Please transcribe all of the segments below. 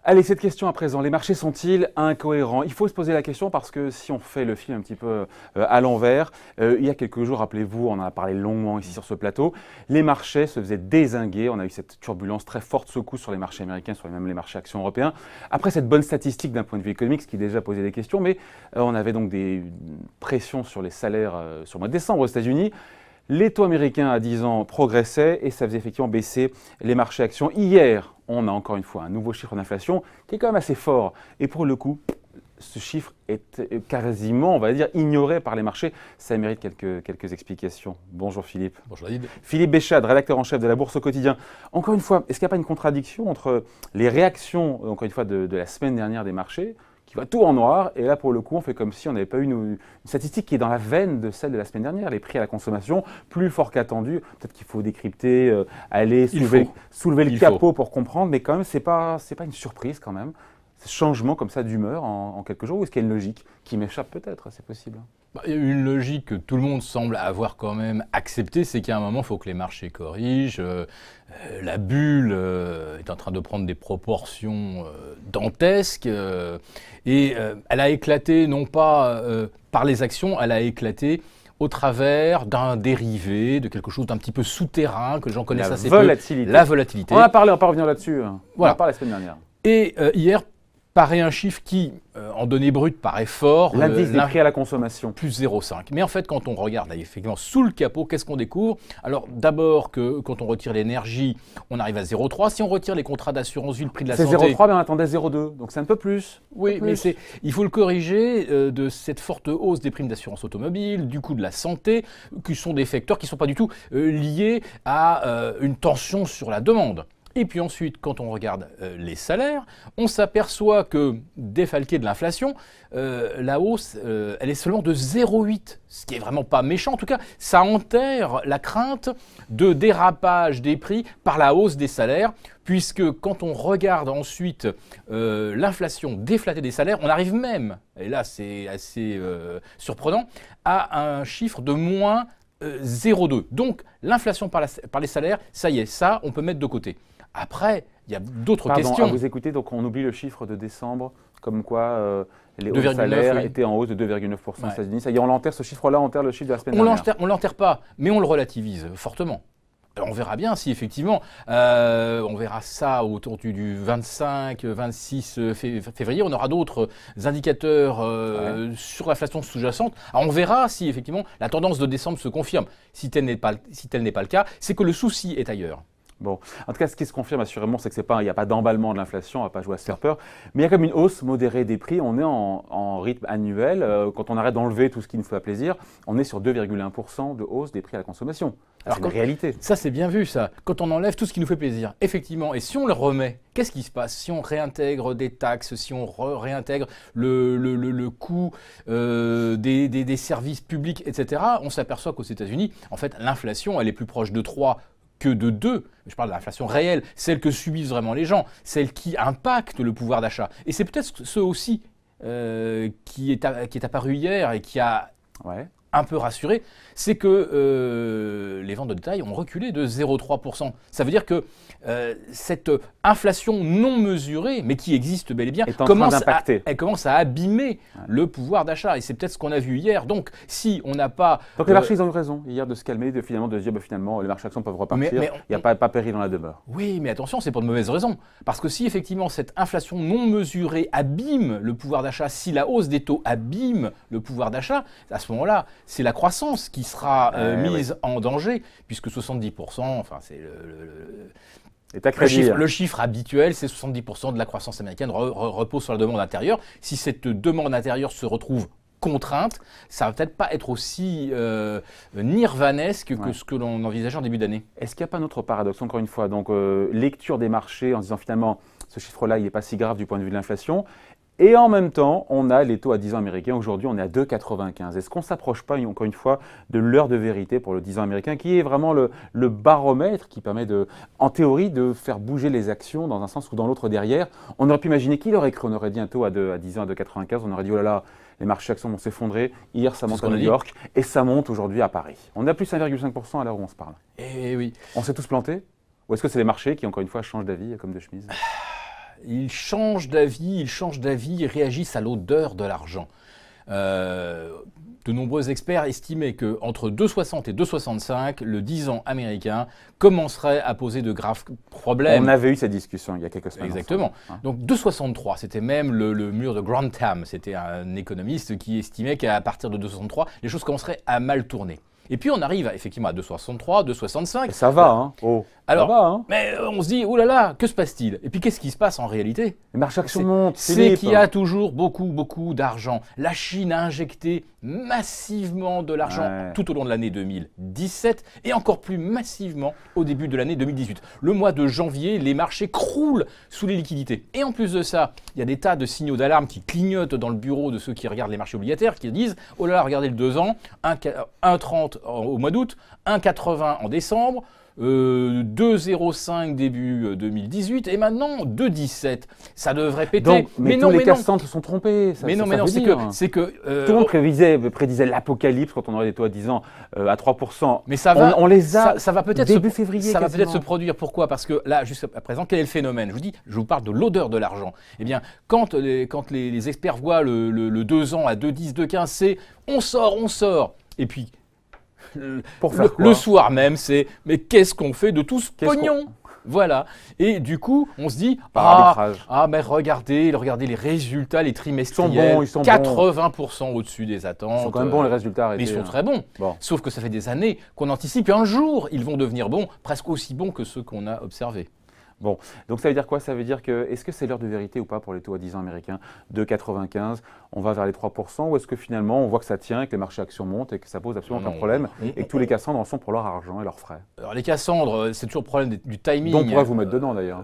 Allez, cette question à présent, les marchés sont-ils incohérents? Il faut se poser la question parce que si on fait le film un petit peu à l'envers, il y a quelques jours, rappelez-vous, on en a parlé longuement ici sur ce plateau, les marchés se faisaient dézinguer, on a eu cette turbulence très forte, secousse sur les marchés américains, sur même les marchés actions européens. Après cette bonne statistique d'un point de vue économique, ce qui déjà posait des questions, mais on avait donc des pressions sur les salaires sur le mois de décembre aux États-Unis. Les taux américains à 10 ans progressaient et ça faisait effectivement baisser les marchés actions. Hier, on a encore une fois un nouveau chiffre d'inflation qui est quand même assez fort. Et pour le coup, ce chiffre est quasiment, on va dire, ignoré par les marchés. Ça mérite quelques explications. Bonjour Philippe. Bonjour David. Philippe Béchade, rédacteur en chef de la Bourse au quotidien. Encore une fois, est-ce qu'il n'y a pas une contradiction entre les réactions, encore une fois, de la semaine dernière des marchés qui voit tout en noir, et là pour le coup on fait comme si on n'avait pas eu une statistique qui est dans la veine de celle de la semaine dernière, les prix à la consommation plus forts qu'attendus, peut-être qu'il faut décrypter, aller soulever le capot pour comprendre, mais quand même c'est pas une surprise quand même, ce changement comme ça d'humeur en quelques jours, ou est-ce qu'il y a une logique qui m'échappe peut-être, c'est possible? Il y a une logique que tout le monde semble avoir quand même acceptée, c'est qu'à un moment, il faut que les marchés corrigent. La bulle est en train de prendre des proportions dantesques. Et elle a éclaté, non pas par les actions, elle a éclaté au travers d'un dérivé, de quelque chose d'un petit peu souterrain, que les gens connaissent assez peu. La volatilité. On en a parlé, on va pas revenir là-dessus. Voilà. On en parlé la semaine dernière. Et hier, paraît un chiffre qui, en données brutes, paraît fort. L'indice des prix à la consommation. Plus 0,5. Mais en fait, quand on regarde là, effectivement sous le capot, qu'est-ce qu'on découvre? Alors d'abord que quand on retire l'énergie, on arrive à 0,3. Si on retire les contrats d'assurance vie, le prix de la santé... C'est 0,3, mais on attendait 0,2. Donc c'est un peu plus. Oui, mais il faut le corriger de cette forte hausse des primes d'assurance automobile, du coût de la santé, qui sont des facteurs qui ne sont pas du tout liés à une tension sur la demande. Et puis ensuite, quand on regarde les salaires, on s'aperçoit que, défalqué de l'inflation, la hausse, elle est seulement de 0,8, ce qui est vraiment pas méchant. En tout cas, ça enterre la crainte de dérapage des prix par la hausse des salaires, puisque quand on regarde ensuite l'inflation déflatée des salaires, on arrive même, et là c'est assez surprenant, à un chiffre de moins 0,2. Donc l'inflation par les salaires, ça y est, ça on peut mettre de côté. Après, il y a d'autres questions. À vous écouter, donc on oublie le chiffre de décembre, comme quoi les hauts salaires étaient en hausse de 2,9% aux États-Unis. Ça y est, on l'enterre, ce chiffre-là, on enterre le chiffre de la semaine dernière. On l'enterre pas, mais on le relativise fortement. Alors on verra bien si effectivement, on verra ça autour du 25-26 février, on aura d'autres indicateurs sur l'inflation sous-jacente. Alors on verra si effectivement la tendance de décembre se confirme. Si tel n'est pas le cas, c'est que le souci est ailleurs. Bon, en tout cas, ce qui se confirme assurément, c'est qu'il n'y a pas d'emballement de l'inflation, on ne va pas jouer à se faire peur, mais il y a comme une hausse modérée des prix, on est en rythme annuel, quand on arrête d'enlever tout ce qui nous fait plaisir, on est sur 2,1% de hausse des prix à la consommation. C'est une réalité. Ça, c'est bien vu, ça. Quand on enlève tout ce qui nous fait plaisir, effectivement, et si on le remet, qu'est-ce qui se passe? Si on réintègre des taxes, si on réintègre le coût des services publics, etc., on s'aperçoit qu'aux États-Unis, en fait, l'inflation, elle est plus proche de 3 que de 2, je parle de l'inflation réelle, celle que subissent vraiment les gens, celle qui impacte le pouvoir d'achat. Et c'est peut-être ce aussi qui est apparu hier et qui a un peu rassuré, c'est que les ventes de détail ont reculé de 0,3%. Ça veut dire que cette inflation non mesurée, mais qui existe bel et bien, elle commence à abîmer le pouvoir d'achat. Et c'est peut-être ce qu'on a vu hier. Donc, si on n'a pas... Donc les marchés, ils ont eu raison hier de se calmer, de se dire finalement, les marchés actions peuvent repartir, il n'y a pas péril dans la demeure. Oui, mais attention, c'est pour de mauvaises raisons. Parce que si effectivement cette inflation non mesurée abîme le pouvoir d'achat, si la hausse des taux abîme le pouvoir d'achat, à ce moment-là, c'est la croissance qui sera mise en danger, puisque 70%, enfin c'est le chiffre habituel, c'est 70% de la croissance américaine repose sur la demande intérieure. Si cette demande intérieure se retrouve contrainte, ça va peut-être pas être aussi nirvanesque que ce que l'on envisageait en début d'année. Est-ce qu'il n'y a pas un autre paradoxe, encore une fois, donc lecture des marchés en se disant finalement ce chiffre-là il n'est pas si grave du point de vue de l'inflation, et en même temps on a les taux à 10 ans américains, aujourd'hui on est à 2,95. Est-ce qu'on ne s'approche pas encore une fois de l'heure de vérité pour le 10 ans américain qui est vraiment le baromètre qui permet en théorie de faire bouger les actions dans un sens ou dans l'autre derrière? On aurait pu imaginer qu'il aurait cru, on aurait dit un taux à 10 ans à 2,95, on aurait dit oh là là, les marchés actions vont s'effondrer. Hier, ça monte à qu'on a New dit. York et ça monte aujourd'hui à Paris. On est à plus 1,5% à l'heure où on se parle. Eh oui. On s'est tous plantés? Ou est-ce que c'est les marchés qui, encore une fois, changent d'avis comme de chemise? Ils changent d'avis, ils réagissent à l'odeur de l'argent. De nombreux experts estimaient qu'entre 2,60 et 2,65, le 10 ans américain commencerait à poser de graves problèmes. On avait eu cette discussion il y a quelques semaines. Exactement. Ensemble, hein. Donc 2,63, c'était même le mur de Grantham. C'était un économiste qui estimait qu'à partir de 2,63, les choses commenceraient à mal tourner. Et puis on arrive effectivement à 2,63, 2,65. Et ça va, hein? Oh, Alors, ça va, hein? mais on se dit, oh là là, que se passe-t-il? Et puis qu'est-ce qui se passe en réalité? Les marchés actions montent, C'est Philippe. qu'il y a toujours beaucoup d'argent. La Chine a injecté massivement de l'argent tout au long de l'année 2017 et encore plus massivement au début de l'année 2018. Le mois de janvier, les marchés croulent sous les liquidités. Et en plus de ça, il y a des tas de signaux d'alarme qui clignotent dans le bureau de ceux qui regardent les marchés obligataires, qui disent, oh là là, regardez le 2 ans, 1,30 au mois d'août, 1,80 en décembre, 2,05 début 2018 et maintenant 2,17. Ça devrait péter. Donc, mais tous les castants se sont trompés. Mais non, c'est que tout le monde prédisait l'apocalypse quand on aurait des taux à 10 ans à 3%. Mais ça va, on les a ça va peut-être début février. Ça va peut-être se produire. Pourquoi? Parce que là, jusqu'à présent, quel est le phénomène? Je vous parle de l'odeur de l'argent. Eh bien, quand les experts voient le 2 ans à 2,10, 2,15, c'est on sort. Et puis, le soir même, c'est mais qu'est-ce qu'on fait de tout ce pognon? Voilà. Et du coup, on se dit, mais regardez les résultats, les trimestriels, ils sont 80% au-dessus des attentes. Ils sont quand même bons les résultats. Mais ils sont très bons. Sauf que ça fait des années qu'on anticipe un jour, ils vont devenir bons, presque aussi bons que ceux qu'on a observés. Bon, donc ça veut dire quoi? Ça veut dire que, est-ce que c'est l'heure de vérité ou pas pour les taux à 10 ans américains de 95? On va vers les 3% ou est-ce que finalement on voit que ça tient et que les marchés actions montent et que ça pose absolument aucun problème et que tous les Cassandres en sont pour leur argent et leurs frais? Alors les Cassandres, c'est toujours le problème du timing. Donc on pourrait vous mettre dedans d'ailleurs.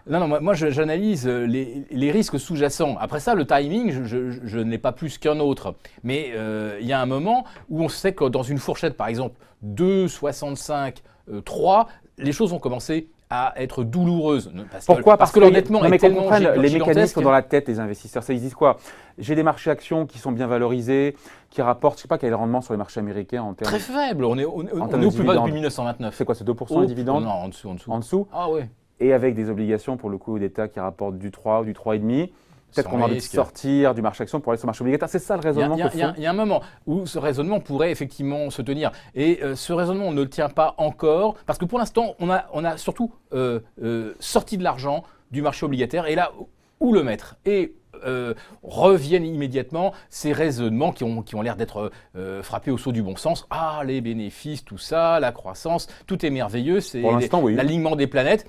Non, moi j'analyse les risques sous-jacents. Après ça, le timing, je n'ai pas plus qu'un autre. Mais il y a un moment où on sait que dans une fourchette, par exemple, 2,65, 3, les choses ont commencé à être douloureuses. Pourquoi? Parce que l'endettement est tellement gigantesque. Les mécanismes dans la tête des investisseurs, ça ils disent quoi? J'ai des marchés actions qui sont bien valorisés, qui rapportent, je ne sais pas quel est le rendement sur les marchés américains en termes... Très faible, on est au plus bas depuis 1929. C'est quoi, c'est 2% les dividendes? Non, en dessous. En dessous? Ah oui. Et avec des obligations pour le coup d'État qui rapportent du 3 ou du 3,5. Peut-être qu'on a envie de sortir du marché action pour aller sur le marché obligataire. C'est ça le raisonnement que font. Il y a un moment où ce raisonnement pourrait effectivement se tenir. Et ce raisonnement ne le tient pas encore parce que pour l'instant, on a surtout sorti de l'argent du marché obligataire. Et là, où le mettre? Et reviennent immédiatement ces raisonnements qui ont l'air d'être frappés au sceau du bon sens. Ah, les bénéfices, tout ça, la croissance, tout est merveilleux. C'est l'alignement des planètes.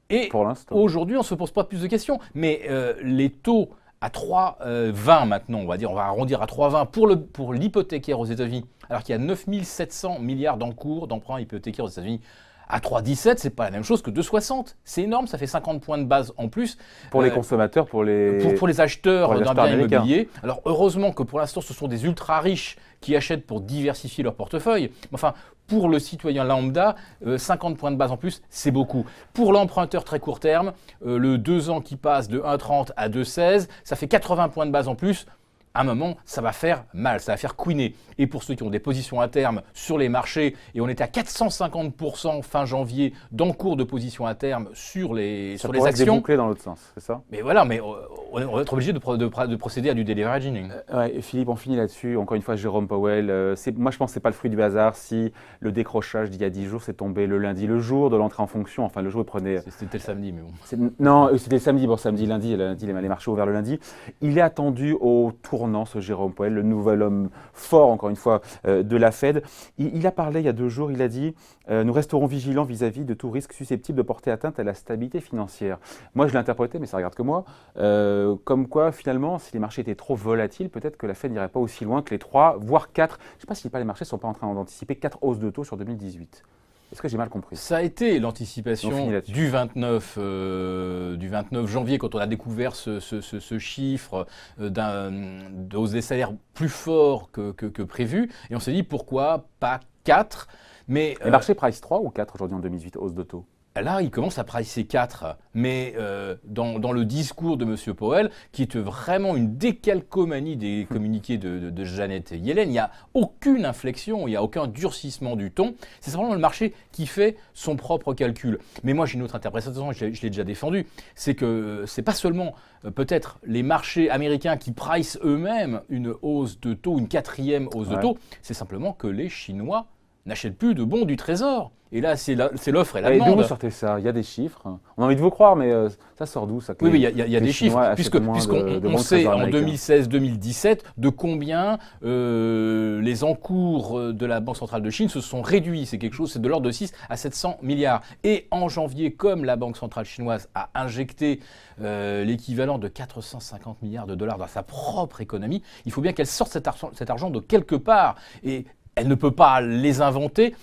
Et aujourd'hui, on ne se pose pas plus de questions. Mais les taux à 3,20 maintenant, on va arrondir à 3,20 pour l'hypothécaire aux États-Unis, alors qu'il y a 9 700 milliards d'encours d'emprunts hypothécaires aux États-Unis. À 3,17, c'est pas la même chose que 2,60. C'est énorme, ça fait 50 points de base en plus. Pour les consommateurs, pour les acheteurs d'un bien immobilier. Alors heureusement que pour l'instant, ce sont des ultra riches qui achètent pour diversifier leur portefeuille. Enfin, pour le citoyen lambda, 50 points de base en plus, c'est beaucoup. Pour l'emprunteur très court terme, le 2 ans qui passe de 1,30 à 2,16, ça fait 80 points de base en plus. À un moment, ça va faire mal, ça va faire couiner. Et pour ceux qui ont des positions à terme sur les marchés, et on était à 450% fin janvier d'encours de positions à terme sur les actions. Ça pourrait se déboucler dans l'autre sens, c'est ça? Mais voilà, mais on va être obligé de procéder à du deleveraging. Ouais, Philippe, on finit là-dessus. Encore une fois, Jérôme Powell, moi je pense que ce n'est pas le fruit du hasard si le décrochage d'il y a 10 jours s'est tombé le lundi, le jour de l'entrée en fonction. Enfin, le jour où il prenait... C'était le samedi, mais bon. Non, c'était le samedi. Bon, lundi, les marchés ouverts le lundi. Il est attendu au tournant, ce Jérôme Powell, le nouvel homme fort, encore une fois, de la Fed. Il a parlé il y a 2 jours, il a dit « Nous resterons vigilants vis-à-vis de tout risque susceptible de porter atteinte à la stabilité financière ». Moi, je l'ai interprété, mais ça regarde que moi, comme quoi, finalement, si les marchés étaient trop volatiles, peut-être que la Fed n'irait pas aussi loin que les 3, voire 4. Je ne sais pas si les marchés ne sont pas en train d'anticiper 4 hausses de taux sur 2018. Est-ce que j'ai mal compris? Ça a été l'anticipation du 29 janvier, quand on a découvert ce chiffre de hausse des salaires plus fort que prévu. Et on s'est dit, pourquoi pas 4? Mais les marchés price 3 ou 4 aujourd'hui en 2018, hausse de taux? Là, il commence à pricer 4, mais dans le discours de M. Powell, qui est vraiment une décalcomanie des communiqués de Janet Yellen, il n'y a aucune inflexion, il n'y a aucun durcissement du ton. C'est simplement le marché qui fait son propre calcul. Mais moi, j'ai une autre interprétation, je l'ai déjà défendue, c'est que c'est pas seulement peut-être les marchés américains qui pricent eux-mêmes une hausse de taux, une 4e hausse de taux, c'est simplement que les Chinois n'achètent plus de bons du Trésor. Et là, c'est l'offre et la demande. D'où vous sortez ça? Il y a des chiffres. On a envie de vous croire, mais ça sort d'où ça? Oui, il y a des chiffres, puisqu'on sait en 2016-2017 de combien les encours de la Banque centrale de Chine se sont réduits. C'est quelque chose, c'est de l'ordre de 6 à 700 milliards. Et en janvier, comme la Banque centrale chinoise a injecté l'équivalent de 450 milliards de dollars dans sa propre économie, il faut bien qu'elle sorte cet argent de quelque part. Et elle ne peut pas les inventer.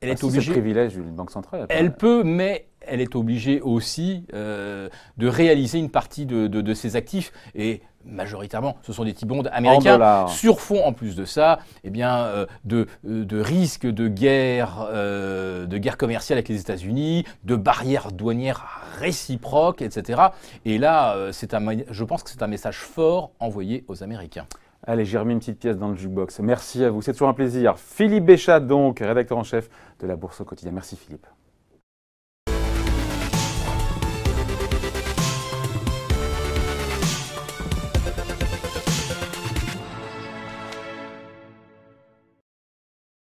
Elle est obligée. C'est le privilège d'une banque centrale. Elle peut, mais elle est obligée aussi de réaliser une partie de ses actifs. Et majoritairement, ce sont des T-bonds américains. Sur fond, en plus de ça, eh bien, de risques de guerre commerciale avec les États-Unis, de barrières douanières réciproques, etc. Et là, je pense que c'est un message fort envoyé aux Américains. Allez, j'ai remis une petite pièce dans le jukebox. Merci à vous, c'est toujours un plaisir. Philippe Béchat, donc, rédacteur en chef de la Bourse au quotidien. Merci Philippe.